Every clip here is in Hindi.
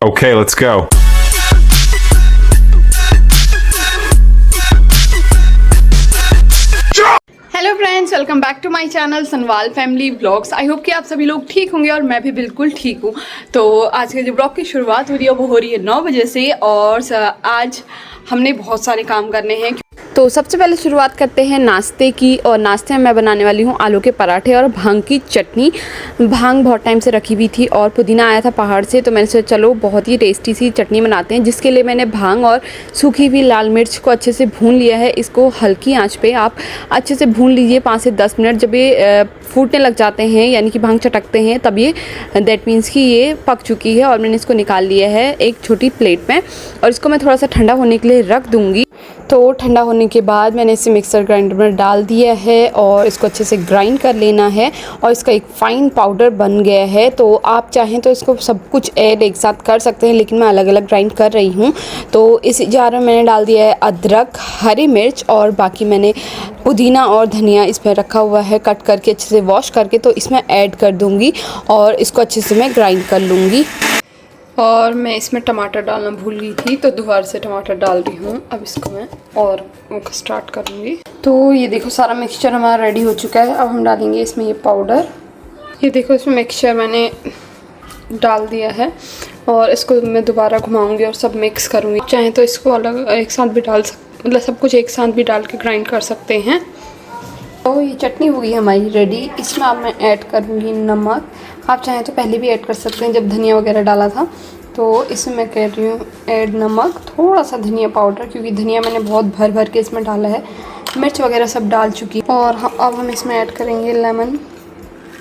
Okay, let's go. Hello friends, welcome back to my channel Sanwal family vlogs. I hope कि आप सभी लोग ठीक होंगे और मैं भी बिल्कुल ठीक हूँ। तो आज के जो ब्लॉग की शुरुआत हो रही है वो हो रही है 9 बजे से और आज हमने बहुत सारे काम करने हैं। तो सबसे पहले शुरुआत करते हैं नाश्ते की, और नाश्ते में मैं बनाने वाली हूँ आलू के पराठे और भांग की चटनी। भांग बहुत टाइम से रखी हुई थी और पुदीना आया था पहाड़ से, तो मैंने सोचा चलो बहुत ही टेस्टी सी चटनी बनाते हैं, जिसके लिए मैंने भांग और सूखी हुई लाल मिर्च को अच्छे से भून लिया है। इसको हल्की आंच पे आप अच्छे से भून लीजिए 5 से 10 मिनट। जब ये फूटने लग जाते हैं यानी कि भांग चटकते हैं, तब ये दैट मीन्स कि ये पक चुकी है और मैंने इसको निकाल लिया है एक छोटी प्लेट में, और इसको मैं थोड़ा सा ठंडा होने के लिए रख दूँगी। तो ठंडा होने के बाद मैंने इसे मिक्सर ग्राइंडर में डाल दिया है और इसको अच्छे से ग्राइंड कर लेना है और इसका एक फ़ाइन पाउडर बन गया है। तो आप चाहें तो इसको सब कुछ ऐड एक साथ कर सकते हैं, लेकिन मैं अलग अलग ग्राइंड कर रही हूँ। तो इस जार में मैंने डाल दिया है अदरक, हरी मिर्च और बाकी मैंने पुदीना और धनिया इसमें रखा हुआ है कट करके, अच्छे से वॉश करके। तो इसमें ऐड कर दूँगी और इसको अच्छे से मैं ग्राइंड कर लूँगी। और मैं इसमें टमाटर डालना भूल गई थी, तो दोबारा से टमाटर डाल रही हूँ। अब इसको मैं और स्टार्ट करूँगी। तो ये देखो सारा मिक्सचर हमारा रेडी हो चुका है। अब हम डालेंगे इसमें ये पाउडर। ये देखो इसमें मिक्सचर मैंने डाल दिया है और इसको मैं दोबारा घुमाऊँगी और सब मिक्स करूँगी। चाहे तो इसको अलग एक साथ भी मतलब सब कुछ एक साथ भी डाल के ग्राइंड कर सकते हैं। तो ये चटनी हो गई हमारी रेडी। इसमें अब मैं ऐड करूँगी नमक। आप चाहें तो पहले भी ऐड कर सकते हैं जब धनिया वगैरह डाला था। तो इसमें मैं कर रही हूँ ऐड नमक, थोड़ा सा धनिया पाउडर, क्योंकि धनिया मैंने बहुत भर भर के इसमें डाला है। मिर्च वगैरह सब डाल चुकी। और अब हम इसमें ऐड करेंगे लेमन।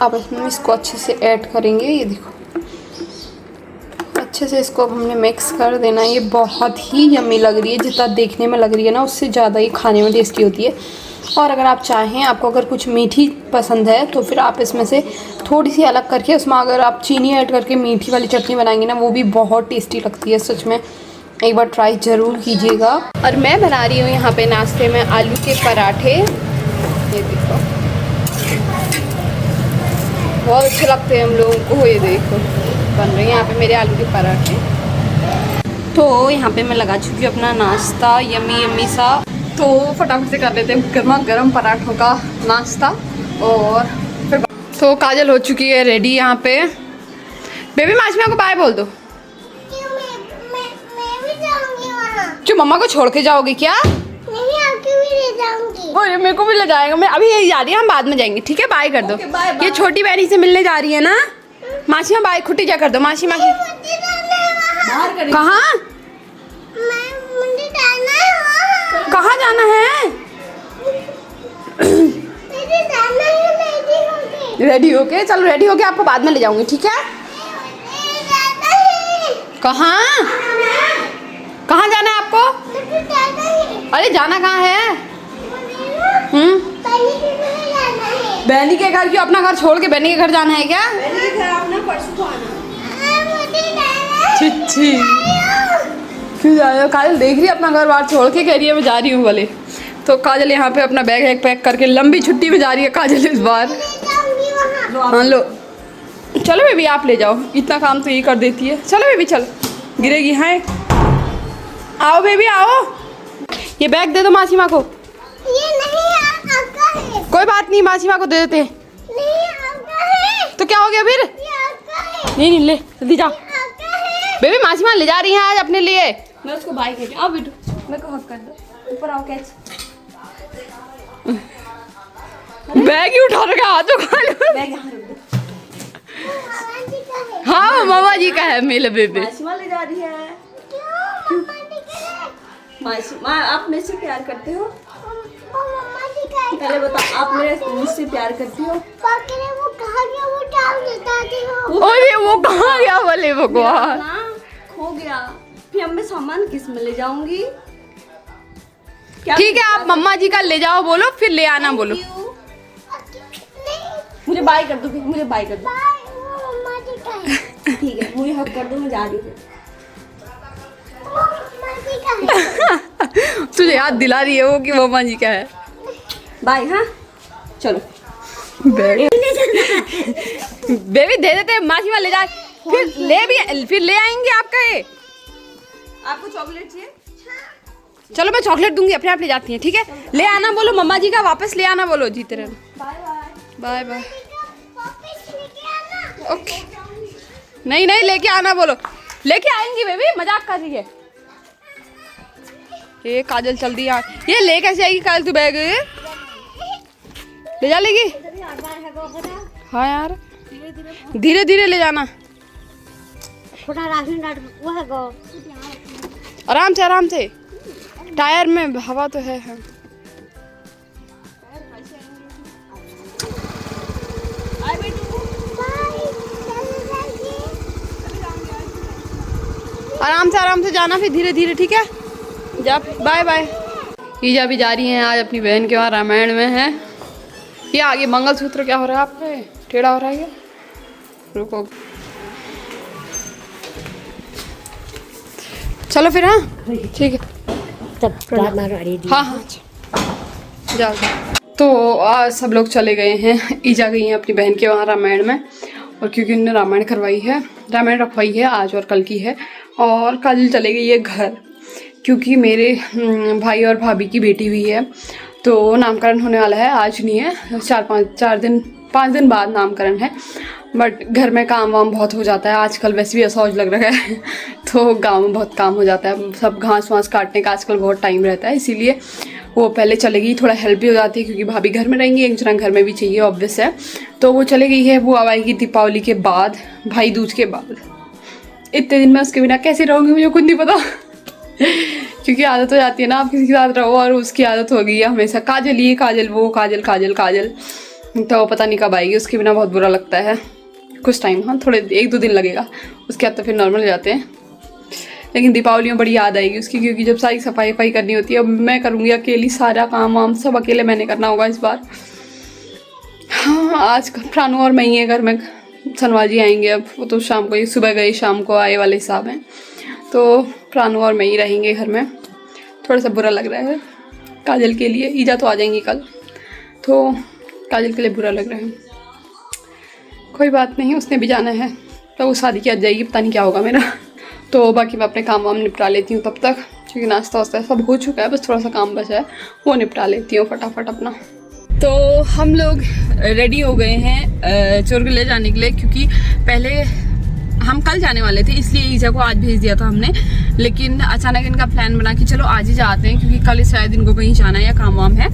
अब इसमें इसको अच्छे से ऐड करेंगे। ये देखो अच्छे से इसको अब हमने मिक्स कर देना। ये बहुत ही यम्मी लग रही है, जितना देखने में लग रही है ना उससे ज़्यादा ही खाने में टेस्टी होती है। और अगर आप चाहें, आपको अगर कुछ मीठी पसंद है तो फिर आप इसमें से थोड़ी सी अलग करके उसमें अगर आप चीनी ऐड करके मीठी वाली चटनी बनाएंगे ना, वो भी बहुत टेस्टी लगती है। सच में एक बार ट्राई ज़रूर कीजिएगा। और मैं बना रही हूँ यहाँ पे नाश्ते में आलू के पराठे। ये देखो बहुत अच्छे लगते हैं हम लोगों को। ये देखो बन रहे हैं यहाँ पे मेरे आलू के पराठे। तो यहाँ पे मैं लगा चुकी हूँ अपना नाश्ता, यम्मी यम्मी सा। तो फटाफट से कर लेते हैं गर्मा गर्म पराठों का नाश्ता। और फिर तो काजल हो चुकी है रेडी यहाँ पे। बेबी माशमा को बाय बोल दो। मैं भी जाऊंगी वहाँ। जो मम्मा को छोड़ के जाओगी क्या? नहीं, आपको भी ले जाऊंगी। वो मेरे को भी ले जाएगा। मैं अभी यही जा रही है, हम बाद में जाएंगे। ठीक है, बाय कर दो। ये छोटी बहनी से मिलने जा रही है ना। माशिमा बाय, खुटी जा कर दो। माशी माशी कहाँ? कहाँ जाना है? रेडी होके चलो, रेडी होके आपको बाद में ले जाऊंगी। ठीक है? कहाँ कहाँ जाना है आपको? अरे जाना कहाँ है? बहनी के घर क्यों? अपना घर छोड़ के बहनी के घर जाना है क्या? छिच्छी क्यों जा रहे हो? काजल देख रही है अपना घर बाहर छोड़ के, कह रही है मैं जा रही हूँ बोले। तो काजल यहाँ पे अपना बैग एक पैक करके लंबी छुट्टी में जा रही है काजल इस बार। हाँ लो चलो बेबी, आप ले जाओ, इतना काम तो ये कर देती है। चलो बेबी चलो, गिरेगी। हाँ आओ बेबी आओ, ये बैग दे दो मासीमा को। ये नहीं आपका है। कोई बात नहीं, मासीमा को दे देते। नहीं आपका है। तो क्या हो गया फिर? ये आपका है। नहीं नहीं ले जल्दी जाओ। आपका है। बेबी मासीमा ले जा रही है आज अपने लिए। मैं उसको बाय कहती हूँ। आओ बेटू, मेरे को हक कर दो। ऊपर आओ, कैच। बैग ही उठा रखा, हाथों खा लो। बैग यहाँ रख दो। मामा जी का है। हाँ मामा जी का है मेरे बेबी। माशिमा ले जा रही है। क्यों? मामा जी का है। माशिमा, आप मेरे से प्यार करते हो? वो मामा जी का है। पहले बताओ, आप मुझसे प्यार करती हो? पापा ने वो कहा कि वो डाल देता थी वो। अरे वो कहाँ गया बोले भगवान? ना खो गया। फिर अब मैं सामान किस में ले जाऊंगी? ठीक है, आप मम्मा जी का ले जाओ बोलो, फिर ले आना बोलो। नहीं, मुझे बाय कर दो, मुझे बाय कर दो। वो मामा जी का है। ठीक है, मुझे हक कर दो, मैं जा रही हूँ। वो मामा जी का है। तुझे याद दिला रही है वो कि मम्मा जी का है। बाय। हाँ चलो। बेबी दे देते, मासी ले जा। फिर ले आएंगे आपका ये। आपको चॉकलेट चाहिए? चलो मैं चॉकलेट दूंगी, अपने आप ले जाती हैं, ठीक है। ले आना बोलो मम्मा जी का, वापस ले आना बोलो, जीते रहना। Bye bye. ओके, नहीं लेके आना बोलो, लेके आएंगी बेबी, मजाक कर रही है ये। काजल चल दी यार, ये ले कैसे आएगी काजल तू बैग? ले जा लेगी? हाँ यार, धीरे धीरे ले जाना, आराम से, टायर में हवा तो है। आराम से जाना, फिर धीरे धीरे, ठीक है। जा, बाय बाय। ईजा भी जा रही हैं आज अपनी बहन के वहाँ, रामायण में है। ये आगे मंगलसूत्र क्या हो रहा है आप पे? टेढ़ा हो रहा है क्या? रुको, चलो फिर। हाँ ठीक है, हाँ जाओ। तो आज सब लोग चले गए हैं, ईजा गई हैं अपनी बहन के वहाँ रामायण में, और क्योंकि उन्होंने रामायण रखवाई है आज और कल की है। और कल चले गई है घर, क्योंकि मेरे भाई और भाभी की बेटी हुई है, तो नामकरण होने वाला है। आज नहीं है, 5 दिन बाद नामकरण है। बट घर में काम वाम बहुत हो जाता है आजकल, वैसे भी असौज लग रहा है तो गांव में बहुत काम हो जाता है, सब घास वास काटने का आजकल बहुत टाइम रहता है, इसीलिए वो पहले चले गई। थोड़ा हेल्प भी हो जाती है, क्योंकि भाभी घर में रहेंगी, एक जना घर में भी चाहिए, ऑब्वियस है। तो वो चले गई है, वो आएगी दीपावली के बाद, भाई दूज के बाद। इतने दिन में उसके बिना कैसे रहूँगी मुझे खुद नहीं पता क्योंकि आदत हो जाती है ना, आप किसी के साथ रहो, और उसकी आदत हो गई है हमेशा काजल ये काजल वो, काजल। तो पता नहीं कब आएगी, उसके बिना बहुत बुरा लगता है। कुछ टाइम, हाँ थोड़े 1-2 दिन लगेगा, उसके बाद तो फिर नॉर्मल हो जाते हैं। लेकिन दीपावली में बड़ी याद आएगी उसकी, क्योंकि जब सारी सफाई करनी होती है, अब मैं करूँगी अकेली, सारा काम वाम सब अकेले मैंने करना होगा इस बार। हाँ आज प्राणु और मैं ही है घर में, सनवाल जी आएंगे अब, वो तो शाम को ही, सुबह गए शाम को आए वाले हिसाब हैं। तो प्राणु और मैं ही रहेंगे घर में। थोड़ा सा बुरा लग रहा है काजल के लिए, ईजा तो आ जाएंगी कल, तो काजल के लिए बुरा लग रहा है। कोई बात नहीं, उसने भी जाना है, तो वो शादी की आज जाएगी, पता नहीं क्या होगा मेरा। तो बाकी मैं अपने काम वाम निपटा लेती हूँ तब तक, क्योंकि नाश्ता वास्ता सब हो चुका है, बस थोड़ा सा काम बचा है, वो निपटा लेती हूँ फटाफट अपना। तो हम लोग रेडी हो गए हैं चोरगल ले जाने के लिए, क्योंकि पहले हम कल जाने वाले थे, इसलिए ईजा को आज भेज दिया था हमने। लेकिन अचानक इनका प्लान बना कि चलो आज ही जाते हैं, क्योंकि कल शायद इनको कहीं जाना है या काम वाम है।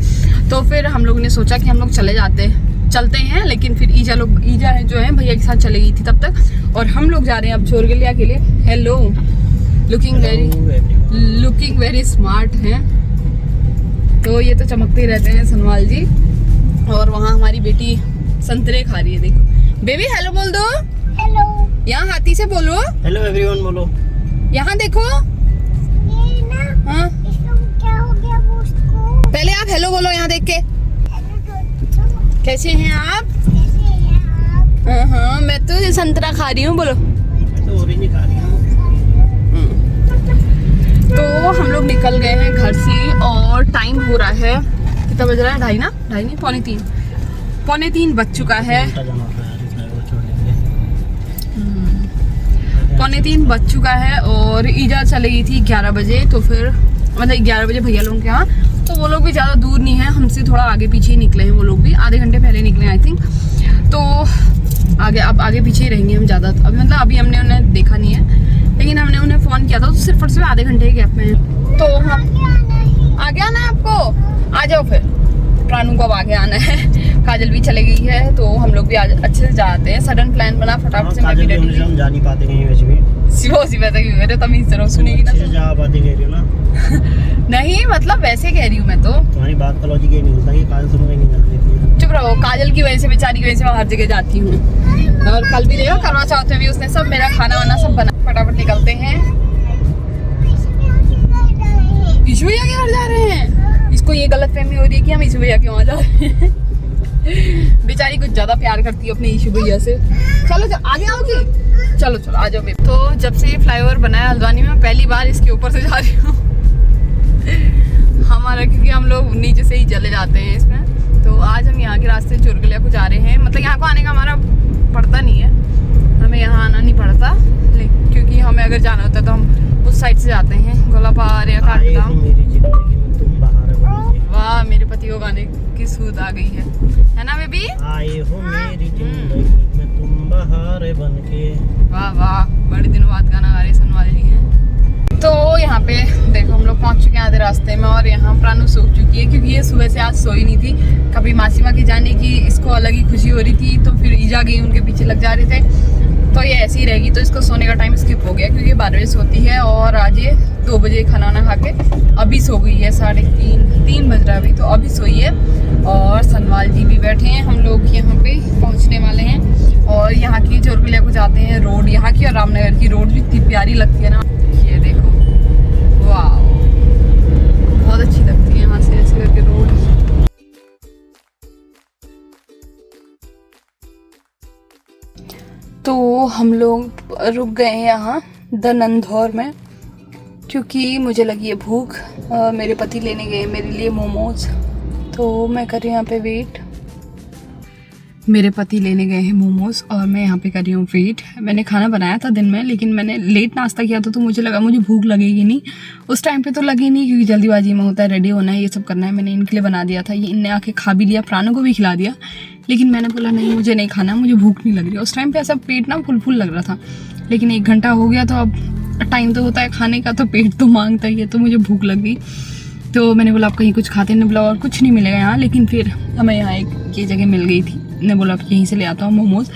तो फिर हम लोगों ने सोचा कि हम लोग चलते हैं। लेकिन फिर ईजा जो है भैया के साथ चले गई थी तब तक, और हम लोग जा रहे हैं अब चोरगलिया के लिए। हेलो, लुकिंग वेरी स्मार्ट हैं, तो ये तो चमकते रहते हैं सनवाल जी। और वहाँ हमारी बेटी संतरे खा रही है, देखो। बेबी हेलो बोल दो। हेलो, यहाँ हाथी से बोलो। हेलो एवरीवन बोलो। यहाँ देखो। ये ना, हाँ इसको क्या हो गया वो उसको? पहले आप हेलो बोलो यहाँ देख के। हेलो, कैसे हैं आप? कैसे हैं आप? हाँ मैं तो संतरा खा रही हूँ, बोलो। तो ऑरेंज ही खा रही हूँ। तो हम लोग निकल गए हैं घर से, और टाइम हो रहा है, कितना बज रहा है? 2:30 नहीं, 2:45 बज चुका है। 2:45 बज चुका है, और ईजा चली गई थी 11 बजे। तो फिर मतलब 11 बजे भैया लोगों के यहाँ, तो वो लोग भी ज़्यादा दूर नहीं है हमसे, थोड़ा आगे पीछे ही निकले हैं वो लोग भी, आधे घंटे पहले निकले आई थिंक। तो आगे पीछे ही रहेंगे हम ज़्यादा, अभी हमने उन्हें देखा नहीं है, लेकिन हमने उन्हें फ़ोन किया था, तो सिर्फ और सिर्फ आधे घंटे के गैप में है। तो हम आगे आना है आपको, आ जाओ फिर। प्राणु को अब आगे आना है, काजल भी चले गई है, तो हम लोग भी आज अच्छे से जाते हैं। सडन प्लान बना, फटाफट से मैं भी रेडी। हम जा नहीं पाते कहीं वैसे भी। सी बात है कि मेरे तमीज से सुनेगी ना, तो जा पाते कह रही हो ना। नहीं मतलब वैसे कह रही हूँ मैं तो, तुम्हारी बात का लॉजिक ये नहीं होता कि काजल सुनो नहीं जाती। चुप रहो। काजल की वजह से, बेचारी की वजह से मैं हर जगह जाती हूँ, और कल भी देखो करवा चौथ में भी उसने सब मेरा खाना वाना सब बना। फटाफट निकलते हैं। ईशु भैया के घर जा रहे हैं, इसको ये गलतफहमी हो रही है कि हम ईशु भैया के वहाँ जा रहे हैं। बेचारी कुछ ज्यादा प्यार करती है अपने ईशु भैया से। चलो आगे आओगी, चलो आ जाओ। तो जब से ये फ्लाईओवर बना है हल्द्वानी में, पहली बार इसके ऊपर से जा रही हूँ हमारा, क्योंकि हम लोग नीचे से ही चले जाते हैं इसमें। तो आज हम यहाँ के रास्ते चोरगलिया को जा रहे हैं, मतलब यहाँ को आने का हमारा पड़ता नहीं है, हमें यहाँ आना नहीं पड़ता, लेकिन क्योंकि हमें अगर जाना होता है तो हम उस साइड से जाते हैं, गोलापार या आए हो काटदाम। मेरी जिंदगी में तुम बहार बन के। वाह, मेरे पति को गाने की सूद आ गई है ना बेबी? आए हो मेरी जिंदगी में तुम बहार बन के। वाह वाह, बड़े दिनों बाद गाना गा रहे सुनने वाली हैं। तो यहाँ पे देखो हम लोग पहुँच चुके हैं आधे रास्ते में, और यहाँ प्राणु सो चुकी है क्योंकि ये सुबह से आज सोई नहीं थी। कभी मासीमा के जाने की इसको अलग ही खुशी हो रही थी, तो फिर ईजा गई उनके पीछे लग जा रहे थे, तो ये ऐसी ही रहेगी। तो इसको सोने का टाइम स्किप हो गया क्योंकि 12 बजे सोती है, और आज ये 2 बजे खाना वाना खा के अभी सो गई है। 3:30 बज रहा है अभी, तो अभी सोई है। और सनवाल जी भी बैठे हैं। हम लोग यहाँ पे पहुँचने वाले हैं, और यहाँ की जोरकुलिया को जाते हैं रोड, यहाँ की और रामनगर की रोड भी इतनी प्यारी लगती है ना। ये देखो, वाह, बहुत अच्छी लगती है यहाँ से ऐसे करके रोड। तो हम लोग रुक गए हैं यहाँ दनंदौर में, क्योंकि मुझे लगी है भूख। मेरे पति लेने गए मेरे लिए मोमोज, तो मैं कर रही हूँ यहाँ पे वेट। मेरे पति लेने गए हैं मोमोज और मैं यहाँ पे कर रही हूँ वेट। मैंने खाना बनाया था दिन में, लेकिन मैंने लेट नाश्ता किया था, तो मुझे लगा मुझे भूख लगेगी नहीं। उस टाइम पे तो लगी नहीं, क्योंकि जल्दीबाजी में होता है, रेडी होना है, ये सब करना है। मैंने इनके लिए बना दिया था, ये इनने आके खा भी लिया, प्राणों को भी खिला दिया, लेकिन मैंने बोला नहीं, मुझे नहीं खाना, मुझे भूख नहीं लग रही। उस टाइम पर ऐसा पेट ना फुल लग रहा था, लेकिन 1 घंटा हो गया, तो अब टाइम तो होता है खाने का, तो पेट तो मांगता ही है। तो मुझे भूख लग गई, तो मैंने बोला आप कहीं कुछ खाते नहीं, बोला और कुछ नहीं मिलेगा यहाँ। लेकिन फिर हमें यहाँ एक ये जगह मिल गई थी, ने बोला यहीं से ले आता हूँ मोमोज,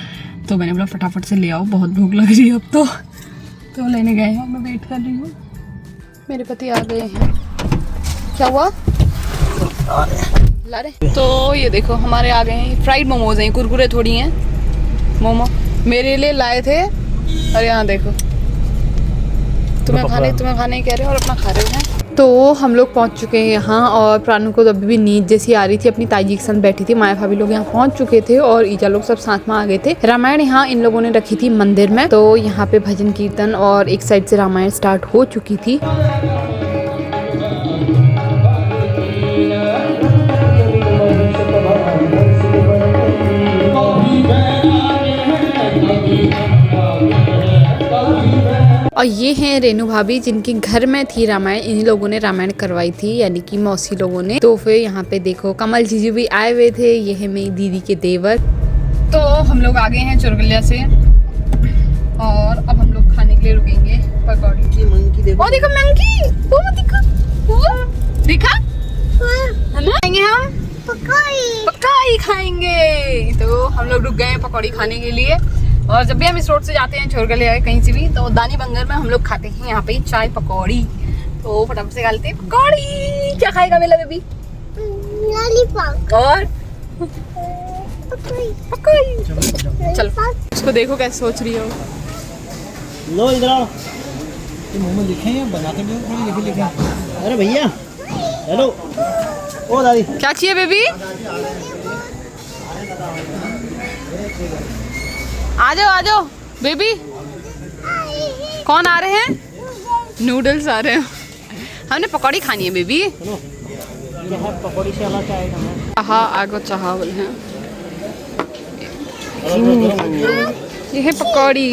तो मैंने बोला फटाफट से ले आओ, बहुत भूख लग रही है अब तो लेने गए हैं। मैं वेट कर रही हूँ, मेरे पति आ गए हैं। क्या हुआ? ला रहे। तो ये देखो हमारे आ गए हैं फ्राइड मोमोज हैं, कुरकुरे थोड़ी हैं, मोमो मेरे लिए लाए थे। और यहाँ देखो, तुम्हें खाने ही कह रहे हो और अपना खा रहे हो। तो हम लोग पहुंच चुके हैं यहाँ, और प्राणु को तो अभी भी नींद जैसी आ रही थी, अपनी ताई जी के साथ बैठी थी। माया भाभी लोग यहाँ पहुंच चुके थे, और ईजा लोग सब साथ में आ गए थे। रामायण यहाँ इन लोगों ने रखी थी मंदिर में, तो यहाँ पे भजन कीर्तन और एक साइड से रामायण स्टार्ट हो चुकी थी। और ये हैं रेनू भाभी, जिनके घर में थी रामायण, इन्हीं लोगों ने रामायण करवाई थी, यानी कि मौसी लोगों ने। तो फिर यहाँ पे देखो कमल जीजू भी आए हुए थे, ये है मेरी दीदी के देवर। तो हम लोग आ गए हैं चुरगलिया से, और अब हम लोग खाने के लिए रुकेंगे पकौड़ी। मंकी देखो, ओ देखो मंकी, वो देखा है ना, खाएंगे हम पकौड़ी खाएंगे। तो हम लोग रुक गए हैं पकौड़ी खाने के लिए। और जब भी हम इस रोड से जाते हैं चोरगलिया कहीं से भी, तो दानी बंगर में हम लोग खाते हैं यहाँ पे चाय पकौड़ी। तो फटाफट से खाते हैं पकौड़ी। क्या खाएगा मेला बेबी? लॉलीपॉप और पकौड़ी। चलो उसको देखो कैसे सोच रही हो। लो इधर आओ, ये मोमो लिखे हैं, बना के दो, लिखे। अरे भैया, हेलो, ओ दादी, क्या चाहिए बेबी? आ जाओ बेबी। कौन आ रहे हैं? नूडल्स आ रहे हैं। हमने पकौड़ी खानी है बेबी। सुनो, ये है पकौड़ी से अलग क्या आइटम है? चाहा आगो चावल है, ये है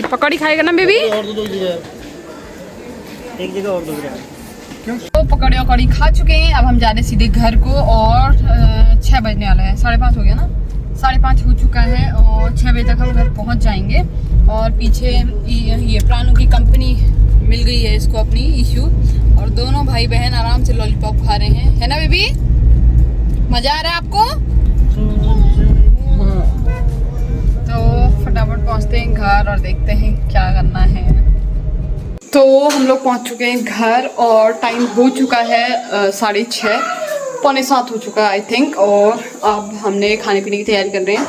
पकौड़ी खाएगा ना बेबी? और दो एक जगह और दो। तो पकौड़ी खा चुके हैं, अब हम जा रहे हैं सीधे घर को। और 6 बजने वाला है, 5:30 हो गया ना, 5:30 हो चुका है, और 6 बजे तक हम घर पहुंच जाएंगे। और पीछे ये प्राणु की कंपनी मिल गई है इसको अपनी इशू, और दोनों भाई बहन आराम से लॉलीपॉप खा रहे हैं, है ना बेबी? मजा आ रहा है आपको? तो फटाफट पहुंचते हैं घर और देखते हैं क्या करना है। तो हम लोग पहुंच चुके हैं घर, और टाइम हो चुका है 6:30, 6:45 हो चुका है आई थिंक। और अब हमने खाने पीने की तैयारी कर रहे हैं,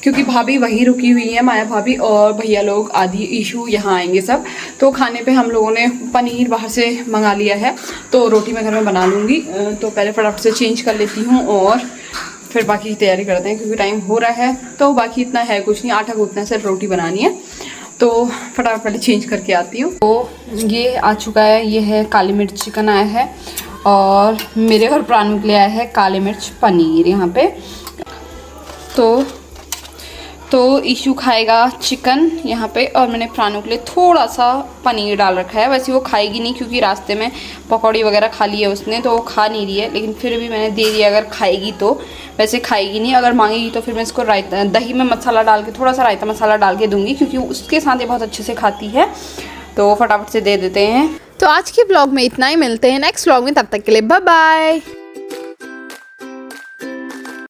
क्योंकि भाभी वहीं रुकी हुई है, माया भाभी और भैया लोग, आदि इशू यहाँ आएंगे सब। तो खाने पे हम लोगों ने पनीर बाहर से मंगा लिया है, तो रोटी मैं घर में बना लूँगी। तो पहले फटाफट से चेंज कर लेती हूँ, और फिर बाकी की तैयारी करते हैं, क्योंकि टाइम हो रहा है। तो बाकी इतना है कुछ नहीं, आटा गूंथना है, सिर्फ रोटी बनानी है। तो फटाफट पहले चेंज करके आती हूँ। तो ये आ चुका है, ये है काली मिर्च चिकन आया है, और मेरे और प्राणु के लिए आया है काली मिर्च पनीर यहाँ पे। तो तो ईशू खाएगा चिकन यहाँ पे, और मैंने प्राणों के लिए थोड़ा सा पनीर डाल रखा है। वैसे वो खाएगी नहीं क्योंकि रास्ते में पकौड़ी वगैरह खा ली है उसने, तो वो खा नहीं रही है, लेकिन फिर भी मैंने दे दिया। अगर खाएगी तो, वैसे खाएगी नहीं, अगर मांगेगी तो फिर मैं इसको रायता दही में मसाला डाल के, थोड़ा सा रायता मसाला डाल के दूंगी, क्योंकि उसके साथ ये बहुत अच्छे से खाती है। तो फटाफट से दे देते हैं। तो आज के ब्लॉग में इतना ही, मिलते हैं नेक्स्ट ब्लॉग में, तब तक के लिए बाय बाय।